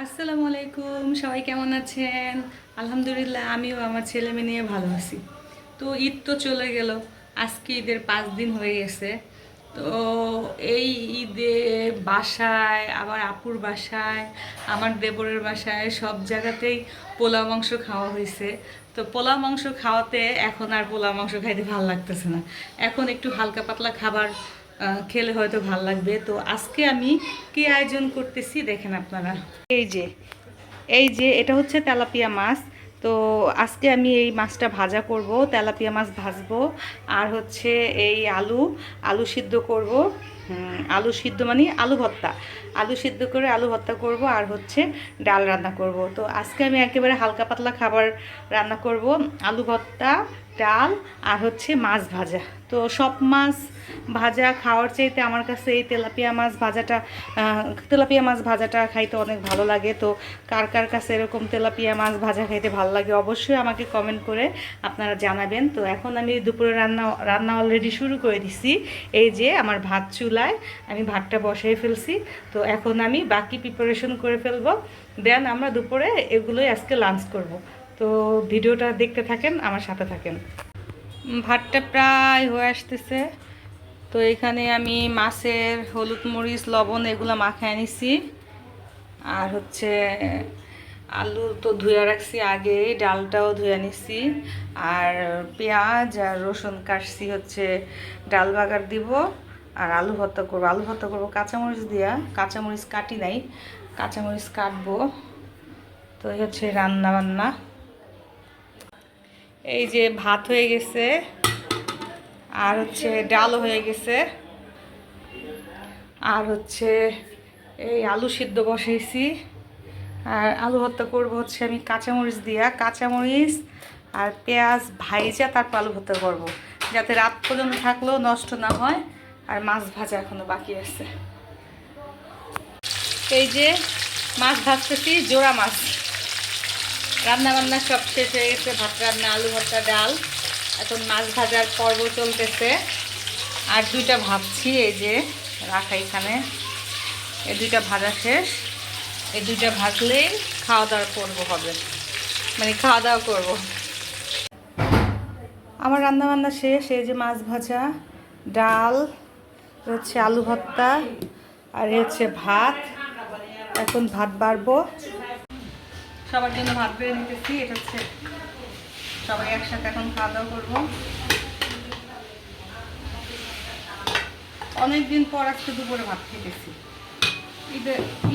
আসসালামু আলাইকুম, সবাই কেমন আছেন? আলহামদুলিল্লাহ, আমিও আমার ছেলে মেয়ে নিয়ে ভালো আছি। তো ঈদ তো চলে গেল, আজকে ঈদের 5 দিন হয়ে গেছে। তো এই ঈদে বাসায়, আবার আপুর বাসায়, আমার দেবরের বাসায়, সব জায়গাতেই পোলাও মাংস খাওয়া হয়েছে। তো পোলাও মাংস খাওয়াতে এখন আর পোলাও মাংস খাইতে ভালো লাগতেছে না। এখন একটু হালকা পাতলা খাবার খেলে হয়তো ভাল লাগবে। তো আজকে আমি কি আয়োজন করতেছি দেখেন আপনারা। এই যে এই যে এটা হচ্ছে তেলাপিয়া মাছ। তো আজকে আমি এই মাছটা ভাজা করব, তেলাপিয়া মাছ ভাজবো। আর হচ্ছে এই আলু আলু সিদ্ধ করব। আলু সিদ্ধ মানে আলু ভর্তা, আলু সিদ্ধ করে আলু ভর্তা করব। আর হচ্ছে ডাল রান্না করব। তো আজকে আমি একেবারে হালকা পাতলা খাবার রান্না করব, আলু ভর্তা, ডাল আর হচ্ছে মাছ ভাজা। তো সব মাছ ভাজা খাওয়ার চাইতে আমার কাছে এই তেলাপিয়া মাছ ভাজাটা খাইতে অনেক ভালো লাগে। তো কার কার কাছে এরকম তেলাপিয়া মাছ ভাজা খাইতে ভালো লাগে অবশ্যই আমাকে কমেন্ট করে আপনারা জানাবেন। তো এখন আমি দুপুরে রান্না অলরেডি শুরু করে দিছি। এই যে আমার ভাত চুলায়, আমি ভাতটা বসাই ফেলছি। তো এখন আমি বাকি প্রিপারেশন করে ফেলবো, দেন আমরা দুপুরে এগুলোই আজকে লাঞ্চ করব। তো ভিডিওটা দেখতে থাকেন, আমার সাথে থাকেন। ভাতটা প্রায় হয়ে আসতেছে। তো এখানে আমি মাছের হলুদ মরিচ লবণ এগুলো মাখায় নিছি। আর হচ্ছে আলু তো ধুয়ে রাখছি আগে, ডালটাও ধুয়ে নিছি। আর পেঁয়াজ আর রসুন কাটছি হচ্ছে ডাল বাগার দিব। আর আলু ভর্তা করবো কাঁচামরিচ দিয়া, কাঁচামরিচ কাটি নাই, কাঁচামরিচ কাটবো। তো এই হচ্ছে রান্না বান্না। এই যে ভাত হয়ে গেছে, আর হচ্ছে ডালও হয়ে গেছে। আর হচ্ছে এই আলু সিদ্ধ বসাইছি। আর আলু ভর্তা করবো হচ্ছে আমি কাঁচামরিচ দিয়া, কাঁচামরিচ আর পেঁয়াজ ভাইজা তারপর আলু ভর্তা করবো, যাতে রাত পর্যন্ত থাকলেও নষ্ট না হয়। আর মাছ ভাজা এখনো বাকি আছে। এই যে মাছ ভাজতেছি, জোড়া মাছ। রান্না বান্না সব শেষ হয়ে গেছে, ভাত রান্না, আলু ভর্তা, ডাল। এখন মাছ ভাজার পর্ব চলতেছে। আর দুইটা ভাবছি, এই যে রাখা এখানে, এই দুইটা ভাজা শেষ। এই দুইটা ভাজলেই খাওয়া দাওয়া করবো, হবে মানে খাওয়া দাওয়া করবো। আমার রান্না বান্না শেষ। এই যে মাছ ভাজা, ডাল, হচ্ছে আলু ভর্তা, আর হচ্ছে ভাত। এখন ভাত বাড়বো, সবার জন্য ভাত বেড়ে নিতেছি। এটা হচ্ছে সবাই একসাথে এখন খাওয়া দাওয়া করবো। অনেকদিন পর আজকে দুপুরে ভাত খেতেছি।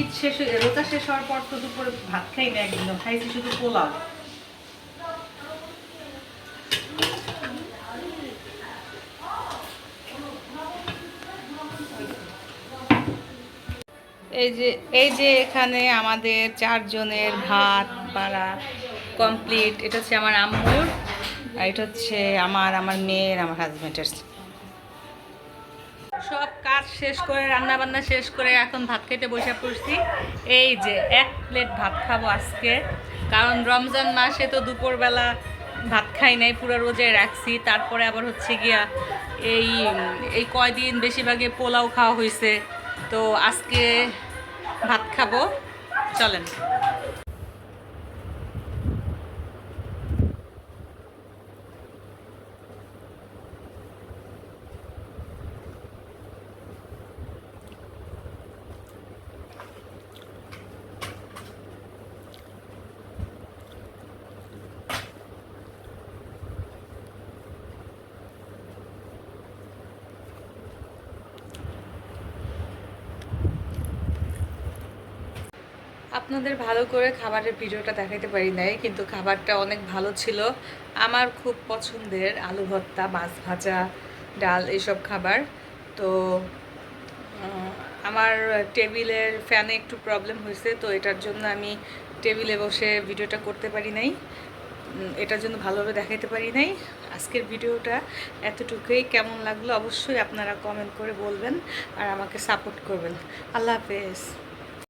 ঈদ শেষ হয়ে, রোজা শেষ হওয়ার পর তো দুপুরে ভাত খাই না, একদিন খাইছি শুধু পোলাও। এই যে এখানে আমাদের 4 জনের ভাত বাড়া কমপ্লিট। এটা হচ্ছে আমার আম্মুর, আর এটা হচ্ছে আমার মেয়ের, আমার হাজবেন্ডের। সব কাজ শেষ করে, রান্না বান্না শেষ করে এখন ভাত খেতে বসে পড়ছি। এই যে 1 প্লেট ভাত খাবো আজকে, কারণ রমজান মাসে তো দুপুরবেলা ভাত খাই নাই, পুরো রোজায় রাখছি। তারপরে আবার হচ্ছে গিয়া এই এই কয়দিন বেশিরভাগে পোলাও খাওয়া হয়েছে। তো আজকে ভাত খাবো, চলেন। আপনাদের ভালো করে খাবারের ভিডিওটা দেখাতে পারি নাই, কিন্তু খাবারটা অনেক ভালো ছিল। আমার খুব পছন্দের আলু ভর্তা, মাছ ভাজা, ডাল, এইসব খাবার। তো আমার টেবিলের ফ্যানে একটু প্রবলেম হয়েছে, তো এটার জন্য আমি টেবিলে বসে ভিডিওটা করতে পারি নাই, এটার জন্য ভালোভাবে দেখাতে পারি নাই। আজকের ভিডিওটা এতটুকুই। কেমন লাগলো অবশ্যই আপনারা কমেন্ট করে বলবেন, আর আমাকে সাপোর্ট করবেন। আল্লাহ হাফেজ।